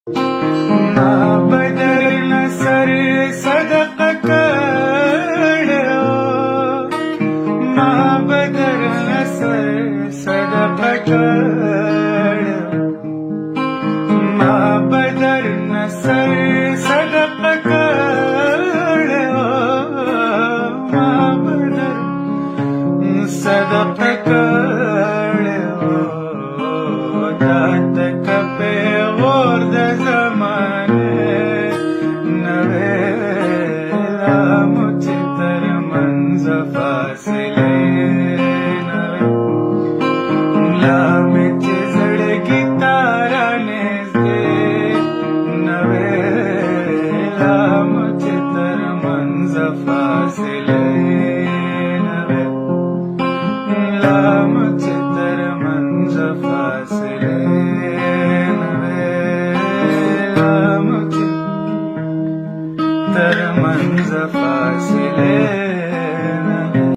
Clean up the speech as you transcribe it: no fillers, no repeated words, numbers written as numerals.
ما بدرنا سر صدق करो ما بدرنا سر صدق करो ما بدرنا سر صدق करो ما بدر صدق करो दात कपे और ज़माने नवेला मुझे तर मंज़ फासिले ला मुझे ज़ड़गी ताराने से नवेला मुझे तर मंज़ फासिले ला मुझे तर मंज़ फासिले तर मंज़ फासिले